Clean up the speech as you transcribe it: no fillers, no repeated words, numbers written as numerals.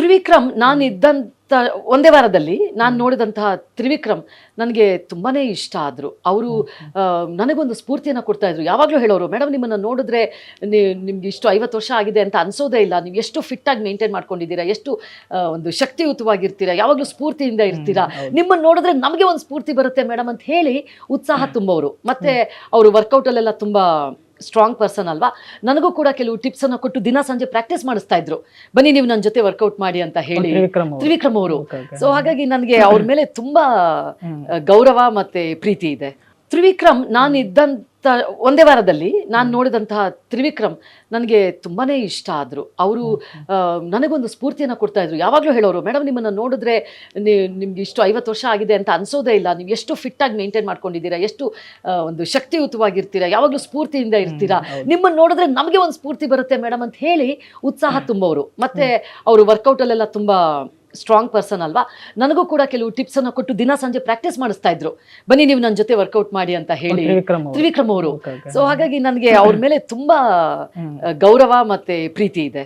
ತ್ರಿವಿಕ್ರಮ್ ನಾನು ಇದ್ದಂತ ಒಂದೇ ವಾರದಲ್ಲಿ ನಾನು ನೋಡಿದಂತಹ ತ್ರಿವಿಕ್ರಮ್ ನನಗೆ ತುಂಬಾನೇ ಇಷ್ಟ ಆದ್ರು. ಅವರು ನನಗೊಂದು ಸ್ಫೂರ್ತಿಯನ್ನು ಕೊಡ್ತಾ ಇದ್ರು. ಯಾವಾಗಲೂ ಹೇಳೋರು, ಮೇಡಮ್ ನಿಮ್ಮನ್ನು ನೋಡಿದ್ರೆ ನಿಮ್ಗೆ ಇಷ್ಟು 50 ವರ್ಷ ಆಗಿದೆ ಅಂತ ಅನ್ಸೋದೇ ಇಲ್ಲ, ನೀವು ಎಷ್ಟು ಫಿಟ್ ಆಗಿ ಮೇಂಟೈನ್ ಮಾಡ್ಕೊಂಡಿದ್ದೀರಾ, ಎಷ್ಟು ಒಂದು ಶಕ್ತಿಯುತವಾಗಿರ್ತೀರಾ, ಯಾವಾಗಲೂ ಸ್ಫೂರ್ತಿಯಿಂದ ಇರ್ತೀರಾ, ನಿಮ್ಮನ್ನು ನೋಡಿದ್ರೆ ನಮಗೆ ಒಂದು ಸ್ಫೂರ್ತಿ ಬರುತ್ತೆ ಮೇಡಮ್ ಅಂತ ಹೇಳಿ ಉತ್ಸಾಹ ತುಂಬೋರು. ಮತ್ತೆ ಅವರು ವರ್ಕೌಟ್ ಅಲ್ಲೆಲ್ಲ ತುಂಬಾ ಸ್ಟ್ರಾಂಗ್ ಪರ್ಸನ್ ಅಲ್ವಾ, ನನಗೂ ಕೂಡ ಕೆಲವು ಟಿಪ್ಸ್ ಅನ್ನ ಕೊಟ್ಟು ದಿನ ಸಂಜೆ ಪ್ರಾಕ್ಟೀಸ್ ಮಾಡಿಸ್ತಾ ಇದ್ರು. ಬನ್ನಿ ನೀವು ನನ್ನ ಜೊತೆ ವರ್ಕೌಟ್ ಮಾಡಿ ಅಂತ ಹೇಳಿ, ತ್ರಿವಿಕ್ರಮ್ ಅವರು. ಸೊ ಹಾಗಾಗಿ ನನಗೆ ಅವ್ರ ಮೇಲೆ ತುಂಬಾ ಗೌರವ ಮತ್ತೆ ಪ್ರೀತಿ ಇದೆ. ತ್ರಿವಿಕ್ರಮ್ ನಾನು ಇದ್ದಂತ ಒಂದೇ ವಾರದಲ್ಲಿ ನಾನು ನೋಡಿದಂತಹ ತ್ರಿವಿಕ್ರಮ್ ನನಗೆ ತುಂಬಾನೇ ಇಷ್ಟ ಆದ್ರು. ಅವರು ನನಗೊಂದು ಸ್ಫೂರ್ತಿಯನ್ನು ಕೊಡ್ತಾ ಇದ್ರು. ಯಾವಾಗಲೂ ಹೇಳೋರು, ಮೇಡಮ್ ನಿಮ್ಮನ್ನು ನೋಡಿದ್ರೆ ನಿಮ್ಗೆ ಇಷ್ಟು 50 ವರ್ಷ ಆಗಿದೆ ಅಂತ ಅನ್ಸೋದೇ ಇಲ್ಲ, ನೀವು ಎಷ್ಟು ಫಿಟ್ ಆಗಿ ಮೇಂಟೈನ್ ಮಾಡ್ಕೊಂಡಿದ್ದೀರಾ, ಎಷ್ಟು ಒಂದು ಶಕ್ತಿಯುತವಾಗಿರ್ತೀರಾ, ಯಾವಾಗಲೂ ಸ್ಫೂರ್ತಿಯಿಂದ ಇರ್ತೀರಾ, ನಿಮ್ಮನ್ನು ನೋಡಿದ್ರೆ ನಮಗೆ ಒಂದು ಸ್ಫೂರ್ತಿ ಬರುತ್ತೆ ಮೇಡಮ್ ಅಂತ ಹೇಳಿ ಉತ್ಸಾಹ ತುಂಬೋರು. ಮತ್ತೆ ಅವರು ವರ್ಕೌಟ್ ಅಲ್ಲೆಲ್ಲ ತುಂಬಾ ಸ್ಟ್ರಾಂಗ್ ಪರ್ಸನ್ ಅಲ್ವಾ, ನನಗೂ ಕೂಡ ಕೆಲವು ಟಿಪ್ಸ್ ಅನ್ನ ಕೊಟ್ಟು ದಿನ ಸಂಜೆ ಪ್ರಾಕ್ಟೀಸ್ ಮಾಡಿಸ್ತಾ ಇದ್ರು. ಬನ್ನಿ ನೀವು ನನ್ನ ಜೊತೆ ವರ್ಕೌಟ್ ಮಾಡಿ ಅಂತ ಹೇಳಿ, ತ್ರಿವಿಕ್ರಮ್ ಅವರು. ಸೊ ಹಾಗಾಗಿ ನನಗೆ ಅವ್ರ ಮೇಲೆ ತುಂಬಾ ಗೌರವ ಮತ್ತೆ ಪ್ರೀತಿ ಇದೆ.